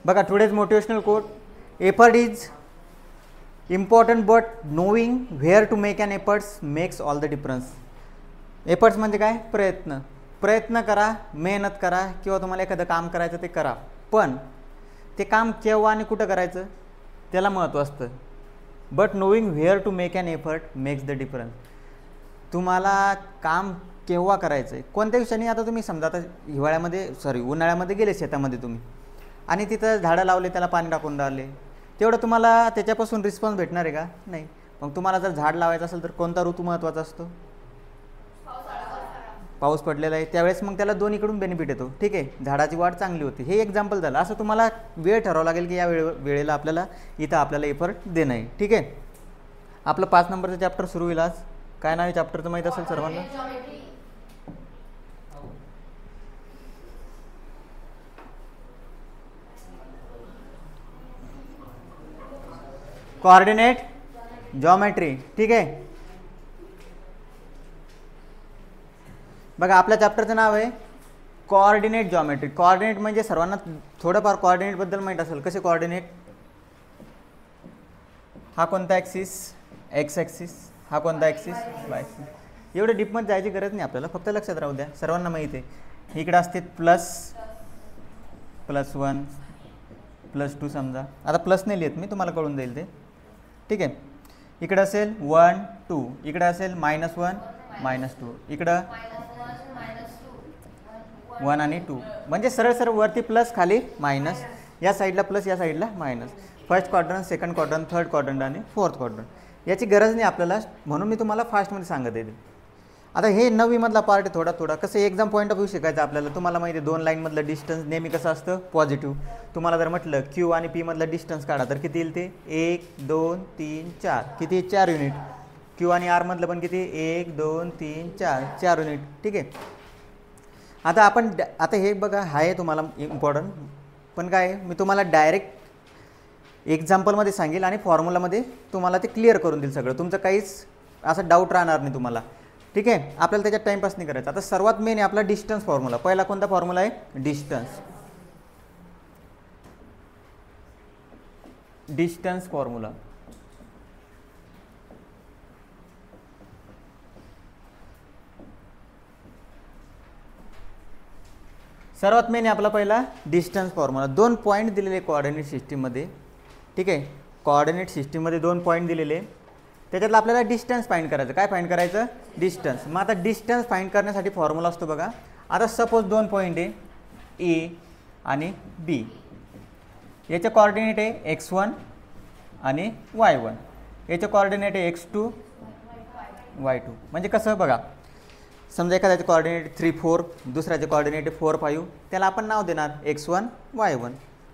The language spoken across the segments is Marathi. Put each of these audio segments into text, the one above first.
बघा today's motivational quote, effort is important but knowing where to make an efforts makes all the difference. Efforts म्हणजे काय? प्रयत्न. प्रयत्न करा, मेहनत करा, किंवा तुम्हाला एखादं काम करायचं ते करा, पण ते काम केव्हा आणि कुठं करायचं त्याला महत्त्व असतं. But knowing where to make an effort makes the difference. तुम्हाला काम केव्हा करायचं आहे, कोणत्या दिवसांनी. आता तुम्ही समजा आता हिवाळ्यामध्ये उन्हाळ्यामध्ये गेले शेतामध्ये तुम्ही आणि तिथं झाडं लावले, त्याला पाणी टाकून राहिले, तेवढं तुम्हाला त्याच्यापासून रिस्पॉन्स भेटणार आहे का? नाही. मग तुम्हाला जर झाड लावायचं असेल तर कोणता ऋतू महत्त्वाचा असतो? पाऊस पडलेला आहे त्यावेळेस, मग त्याला दोन्हीकडून बेनिफिट येतो. ठीक आहे, झाडाची वाढ चांगली होती. हे एक्झाम्पल झालं. असं तुम्हाला वेळ ठरवावं लागेल की या वेळेला आपल्याला एफर्ट देणं आहे. ठीक आहे, आपलं 5 नंबरचं चॅप्टर सुरू होईल आज. काय नाव आहे चॅप्टरचं माहीत असेल सर्वांना? Coordinate geometry. ठीक आहे, बघा आपल्या चॅप्टरचं नाव आहे कोऑर्डिनेट जॉमेट्री. कोऑर्डिनेट म्हणजे सर्वांना थोडंफार कोऑर्डिनेटबद्दल माहीत असेल. कसे कोऑर्डिनेट? हा कोणता ॲक्सिस? X axis. हा कोणता ॲक्सिस? Y axis. एवढं डीपमध्ये जायची गरज नाही आपल्याला, फक्त लक्षात राहू द्या. सर्वांना माहिती आहे. इकडे असते +1 +2 समजा. आता प्लस नाही लिहित मी, तुम्हाला कळून जाईल ते. ठीक आहे, इकडं असेल 1 2, इकडं असेल -1 -2, इकडं 1 आणि 2. म्हणजे सरळ सरळ वरती प्लस खाली मायनस, या साईडला प्लस या साईडला minus. First quadrant, second quadrant, third quadrant आणि फोर्थ क्वाड्रंट. याची गरज नाही आपल्याला, म्हणून मी तुम्हाला फास्टमध्ये सांगत येते. आता हे 9वी मधला पार्ट आहे. थोडा कसं एक्झाम पॉईंट ऑफ व्ह्यू शिकायचं आपल्याला. तुम्हाला माहिती आहे 2 लाईनमधलं डिस्टन्स नेहमी कसं असतं? पॉझिटिव्ह. तुम्हाला जर म्हटलं क्यू आणि पी मधलं डिस्टन्स काढा तर किती येईल ते? 1 2 3 4. किती? 4 युनिट. क्यू आणि आर मधलं पण किती? 1 2 3 4, 4 युनिट. ठीक आहे, आता हे बघा, हा आहे तुम्हाला इम्पॉर्टंट, पण काय मी तुम्हाला डायरेक्ट एक्झाम्पलमध्ये सांगेल आणि फॉर्म्युलामध्ये तुम्हाला ते क्लिअर करून देईल सगळं. तुमचं काहीच असं डाऊट राहणार नाही तुम्हाला. ठीक आहे, आपल्याला त्याच्यात टाइमपास नाही करायचा. आता सर्वात मेन आहे आपला डिस्टन्स फॉर्म्युला. पहिला कोणता फॉर्म्युला आहे? Distance formula. सर्वात मेन आहे आपला पहिला डिस्टन्स फॉर्म्युला. 2 पॉईंट दिलेले कोऑर्डिनेट सिस्टीममध्ये. ठीक आहे, कोऑर्डिनेट सिस्टीममध्ये 2 पॉईंट दिलेले, त्याच्यातलं आपल्याला डिस्टन्स फाइंड करायचं. काय फाइंड करायचं? डिस्टन्स. मग आता डिस्टन्स फाइंड करण्यासाठी फॉर्म्युला असतो बघा. आता सपोज 2 पॉईंट आहे ए आणि बी. याचे कोऑर्डिनेट आहे x1 आणि y1. याचे कोऑर्डिनेट आहे x2 y2. म्हणजे कसं बघा, समजा एखाद्याचे कोऑर्डिनेट 3 4, दुसऱ्याचे कोऑर्डिनेट 4 5. त्याला आपण नाव देणार x1 y1.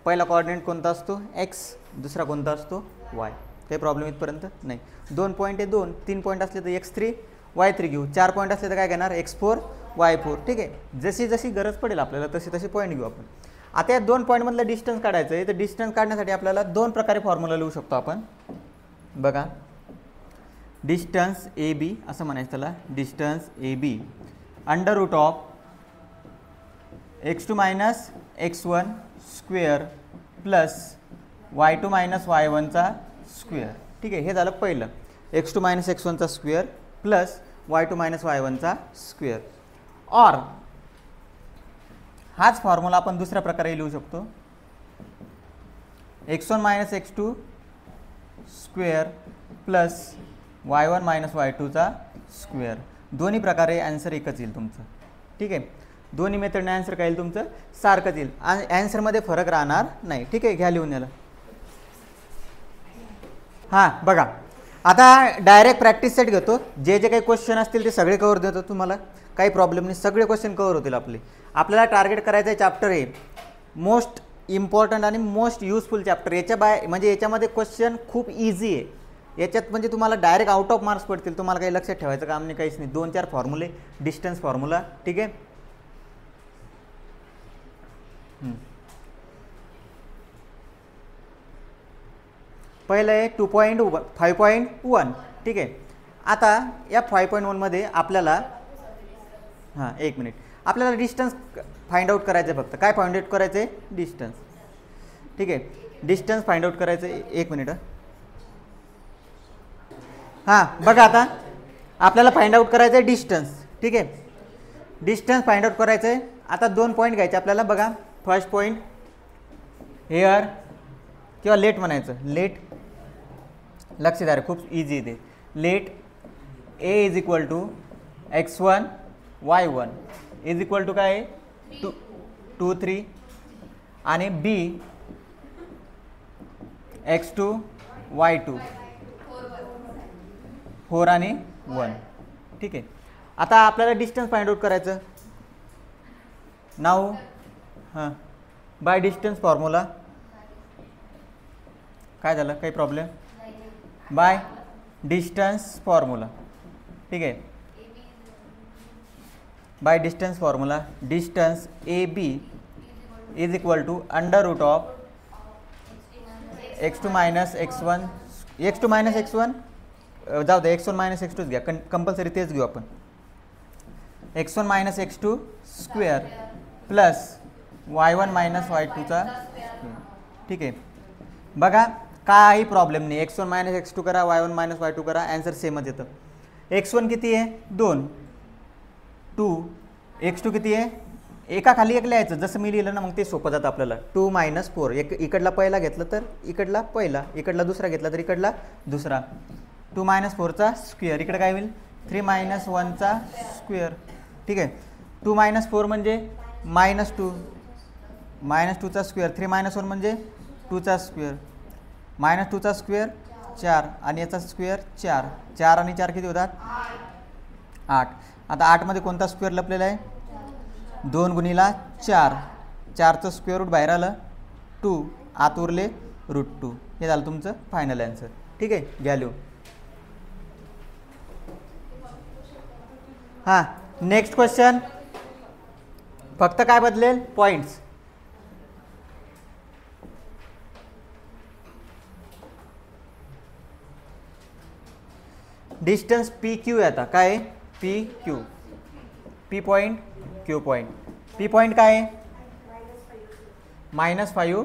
पहिला कोऑर्डिनेट कोणता असतो? x, दुसरा कोणता असतो? y. काही प्रॉब्लेम इथपर्यंत नाही. 2 पॉईंट आहे 2, 3 पॉईंट असले तर x3 y3 घेऊ. 4 पॉईंट असले तर काय घेणार? x4 y4. ठीक आहे, जशी जशी गरज पडेल आपल्याला तसे पॉईंट घेऊ आपण. आता या 2 पॉईंटमधलं डिस्टन्स काढायचं आहे. तर डिस्टन्स काढण्यासाठी आपल्याला 2 प्रकारे फॉर्म्युला लिहू शकतो आपण. बघा, डिस्टन्स ए बी असं म्हणायचं त्याला. Distance A B √of x2 - x1 square plus y2 - y1चा स्क्वेअर. ठीक आहे, हे झालं पहिलं. x2 - x1चा स्क्वेअर प्लस y2 - y1चा स्क्वेअर. और हाच फॉर्म्युला आपण दुसऱ्या प्रकारे लिहू शकतो. x1 - x2 square plus y1 - y2चा square. दोन्ही प्रकारे आन्सर एकच येईल तुमचं. ठीक आहे, दोन्ही मेथडने आन्सर काय येईल तुमचं? सारखंच येईल. आन्सरमध्ये फरक राहणार नाही. ठीक आहे, घ्या लिहून याला. हां बघा, आता डायरेक्ट प्रॅक्टिस सेट घेतो. जे काही क्वेश्चन असतील ते सगळे कवर देतो तुम्हाला. काही प्रॉब्लेम नाही, सगळे क्वेश्चन कवर होतील आपले. आपल्याला टार्गेट करायचं आहे चॅप्टर आहे मोस्ट इम्पॉर्टंट आणि मोस्ट युजफुल चॅप्टर. म्हणजे याच्यामध्ये क्वेश्चन खूप इझी आहे. याच्यात म्हणजे तुम्हाला डायरेक्ट आउट ऑफ मार्क्स पडतील. तुम्हाला काही लक्षात ठेवायचं काम नाही, काहीच नाही. 2-4 फॉर्म्युले, डिस्टन्स फॉर्म्युला. ठीक आहे, पहिलं आहे 5.1. ठीक आहे, आता या 5.1 मध्ये आपल्याला एक मिनिट, आपल्याला डिस्टन्स फाइंड आउट करायचं आहे फक्त. काय फाइंड आउट करायचं आहे? डिस्टन्स. ठीक आहे. डिस्टन्स फाइंड आउट करायचं आहे. एक मिनिट. हां बघा आता आपल्याला फाइंड आउट करायचं आहे डिस्टन्स. ठीक आहे, डिस्टन्स फाइंड आउट करायचं आहे. आता 2 पॉईंट घ्यायचे आपल्याला. बघा फर्स्ट पॉईंट हेअर किंवा लेट म्हणायचं. लेट लक्ष द्या, खूप इझी आहे ते. Let A is equal to x1 y1 is equal to काय आहे 2 3 आणि बी x2 y2 4 आणि 1. ठीक आहे, आता आपल्याला डिस्टन्स फाइंड आउट करायचं. नाव हां बाय डिस्टन्स फॉर्म्युला काय झालं, काही प्रॉब्लेम? Bye distance formula. ठीक आहे, by distance formula distance A B is equal to under root of x2 minus x1 x2 minus x1 जाऊ दे, x1 मायनस x2 घ्या, कंपल्सरी तेच घेऊ आपण. x1 minus x2 square plus y1 minus y2चा. ठीक आहे, बघा काही प्रॉब्लेम नाही. x1 मायनस x2 करा, y1 मायनस y2 करा, ॲन्सर सेमच येतं. x1 किती आहे 2 2, x2 किती आहे, एका खाली एक लिहायचं जसं मी लिहिलं ना, मग ते सोपं जातं आपल्याला. 2 मायनस 4, इकडला पहिला घेतलं तर इकडला पहिला, इकडला दुसरा घेतला तर इकडला दुसरा. 2 मायनस 4चा स्क्वेअर, इकडे काय होईल 3 मायनस 1चा स्क्वेअर. ठीक आहे, 2 मायनस 4 म्हणजे मायनस 2, मायनस 2चा स्क्वेअर, 3 मायनस 1 म्हणजे 2चा स्क्वेअर, मायनस 2चा स्क्वेअर 4 आणि याचा स्क्वेअर 4. 4 आणि 4 किती होतात 8. आता 8 मध्ये कोणता स्क्वेअर लपलेला आहे 2 गुणिला 4, 4चं स्क्वेअर रूट बाहेर आलं 2, आत उरले √2. हे झालं तुमचं फायनल ॲन्सर. ठीक आहे, घ्या लिहून. हां नेक्स्ट क्वेश्चन. फक्त काय बदलेल पॉईंट्स. डिस्टन्स पी क्यू आहे. आता काय आहे P Q, P point Q point. P point काय आहे -5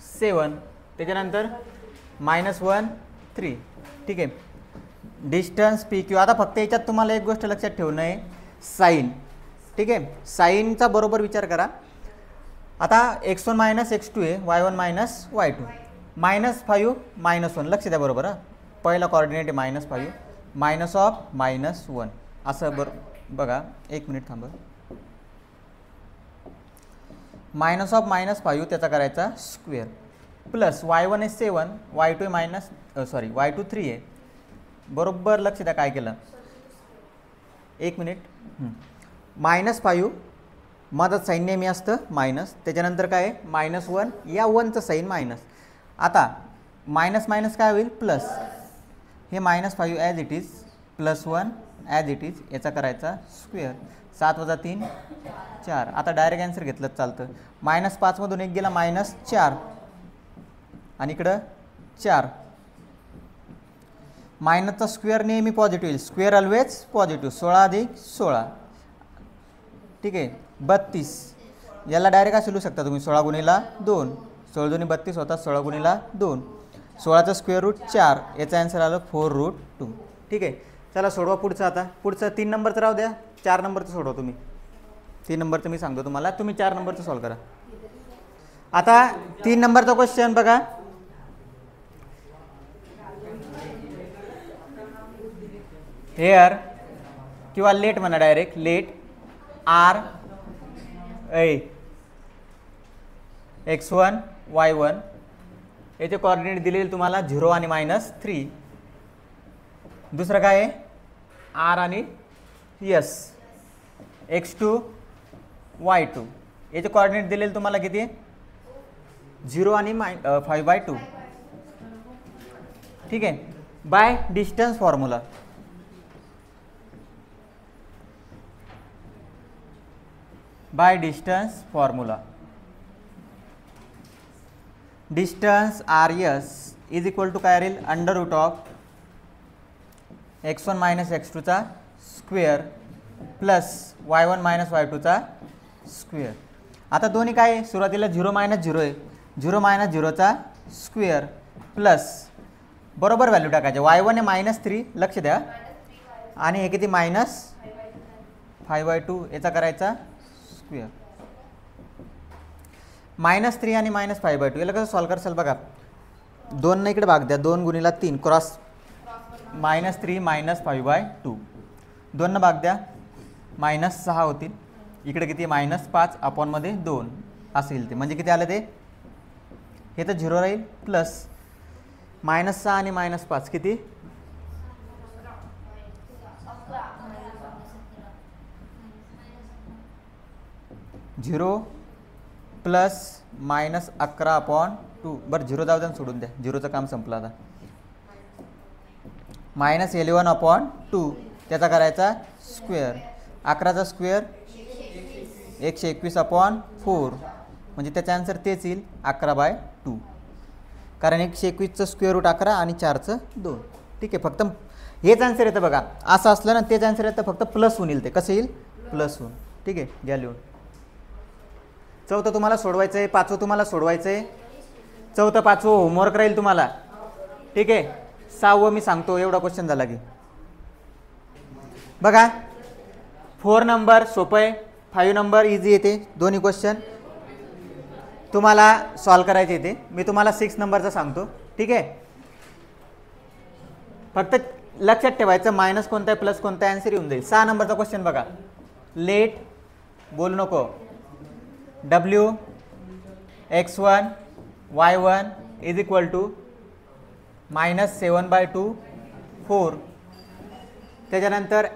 7, त्याच्यानंतर -1 3. ठीक आहे, डिस्टन्स पी क्यू. आता फक्त याच्यात तुम्हाला एक गोष्ट लक्षात ठेवणं आहे, साईन. ठीक आहे, साईनचा बरोबर विचार करा. आता x1 मायनस x2 आहे, y1 मायनस y2, -5 -1. लक्ष द्या बरोबर. हां पहिला कॉर्डिनेट आहे -5 मायनस ऑफ -1 असं बघा. एक मिनिट थांबा. मायनस ऑफ -5 त्याचा करायचा स्क्वेअर प्लस y1 आहे 7, y2 मायनस y2 3 आहे. बरोबर लक्ष द्या काय केलं. एक मिनिट. -5 मधात साईन नेहमी असतं मायनस, त्याच्यानंतर काय आहे -1, या 1चं साईन मायनस. आता मायनस मायनस काय होईल प्लस. हे -5 as it is +1 as it is, याचा करायचा स्क्वेअर. 7 + 3 4. आता डायरेक्ट ॲन्सर घेतलं चालतं. -5 मधून 1 गेला -4 आणि इकडं 4. मायनसचा स्क्वेअर नेहमी पॉझिटिव्ह येईल, स्क्वेअर ऑलवेज पॉझिटिव्ह. 16 अधिक 16. ठीक आहे 32. याला डायरेक्ट असं लिहू शकता तुम्ही 16 गुणिला 2, 16 दुनी 32 होता, 16 गुणिला 2, 16चा स्क्वेअर रूट 4. याचा ॲन्सर आलं 4√2. ठीक आहे, चला सोडवा पुढचं. आता पुढचं 3 नंबरचं राहू द्या, 4 नंबरचं सोडवा तुम्ही. 3 नंबरचं मी सांगतो तुम्हाला, तुम्ही 4 नंबरचं सॉल्व करा. आता 3 नंबरचा क्वेश्चन बघा. हेअर किंवा लेट म्हणा, direct let R A x1 y1 याचे कोऑर्डिनेट दिलेले तुम्हाला 0 आणि -3. दुसरं काय आहे आर आणि यस x2 y2 याचे कोऑर्डिनेट दिलेले तुम्हाला किती आहे 0 आणि 5/2. ठीक आहे, by distance formula. By distance formula distance R S is equal to काय राहील under root of x1 minus x2चा स्क्वेअर प्लस y1 मायनस y2चा स्क्वेअर. आता दोन्ही काय आहे सुरुवातीला 0 - 0 आहे, 0 मायनस 0चा स्क्वेअर प्लस बरोबर व्हॅल्यू टाकायचे. y1 आहे -3 लक्ष द्या आणि हे किती -5/2 याचा करायचा स्क्वेअर. -3 आणि -5/2 याला कसं सॉल्व करसाल बघा. 2 न इकडे भाग द्या. 2 गुणिला 3 क्रॉस -3 -5/2 2 न भाग द्या -6 होतील. इकडे किती -5 अपॉनमध्ये 2 असेल ते म्हणजे किती आलं ते हे तर 0 राहील प्लस -6 आणि -5 किती 0 प्लस -11/2 बरं 0 जाऊ द्या सोडून द्या. 0चं काम संपलं आता. -11/2 त्याचा करायचा स्क्वेअर. 11चा स्क्वेअर 121/4 म्हणजे त्याचा आन्सर तेच येईल 11/2 कारण 121चं स्क्वेअर रूट 11 आणि 4चं 2. ठीक आहे फक्त हेच आन्सर येतं बघा. असं असलं ना तेच आन्सर येतं फक्त प्लस होऊन येईल. ते कसं येईल प्लस होऊन. ठीक आहे घ्या लिहून. चौथं तुम्हाला सोडवायचं आहे. 5वं तुम्हाला सोडवायचं आहे. 4थं 5वं होमवर्क राहील तुम्हाला. ठीक आहे 6वं मी सांगतो एवढा क्वेश्चन झाला की बघा 4 नंबर सोपं आहे 5 नंबर इझी येते. दोन्ही क्वेश्चन तुम्हाला सॉल्व करायचे येते. मी तुम्हाला 6 नंबरचा सांगतो. ठीक आहे फक्त लक्षात ठेवायचं मायनस कोणता आहे प्लस कोणता आहे आन्सर येऊन जाईल. 6 नंबरचा क्वेश्चन बघा. लेट बोलू नको w x1 y1 is equal to -7/2 4 त्याच्यानंतर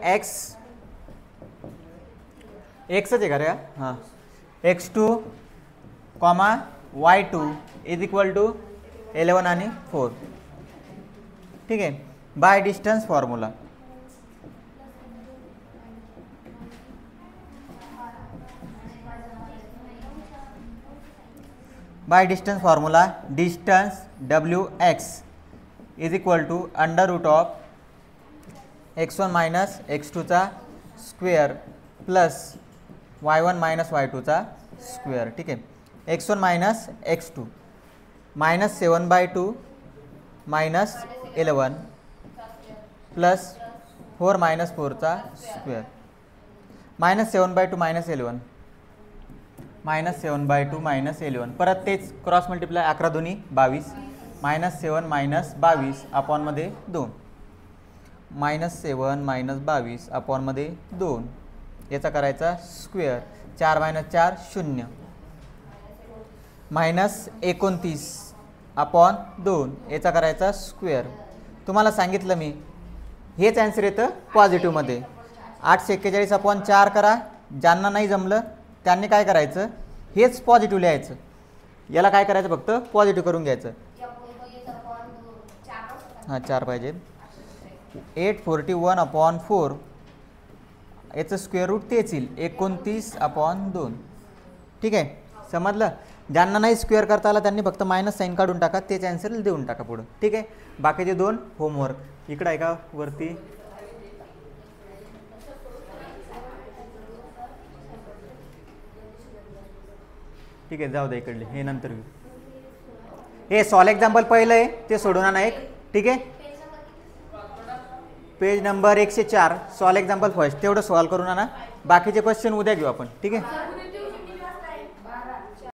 एक्सच आहे का रे हां x2 y2 is equal to 11 आणि 4. ठीक आहे by distance formula. By distance formula distance wx is equal to √ऑफ x1 मायनस x2चा स्क्वेअर प्लस y1 मायनस y2चा स्क्वेअर. ठीक आहे x1 minus x2 -7/2 -11 plus 4 - 4चा square -7/2 -11 -7/2 -11 परत तेच क्रॉस मल्टिप्लाय 11 दोन्ही 22 -7 -22 अपॉनमध्ये 2 -7 -22 अपॉनमध्ये 2 याचा करायचा स्क्वेअर 4 - 4 0 -29/2 याचा करायचा स्क्वेअर. तुम्हाला सांगितलं मी हेच आन्सर येतं पॉझिटिव्हमध्ये. 841/4 करा. ज्यांना नाही जमलं त्यांनी काय करायचं हेच पॉझिटिव्ह लिहायचं. याला काय करायचं फक्त पॉझिटिव्ह करून घ्यायचं. हां 4 पाहिजे. 841/4 याचं स्क्वेअर रूट तेच येईल 29/2. ठीक आहे समजलं. ज्यांना नाही स्क्वेअर करता आला त्यांनी फक्त मायनस साईन काढून टाका. तेच आन्सर देऊन टाका पुढं. ठीक आहे बाकीचे 2 होमवर्क इकडं आहे का वरती. ठीक आहे जाऊ दे इकडले हे नंतर घेऊ. हे सॉल्व एक्झाम्पल पहिलं आहे ते सोडून आणा एक. ठीक आहे page number 104 solve example first तेवढं सॉल्व करून आणा. बाकीचे क्वेश्चन उद्या घेऊ आपण. ठीक आहे.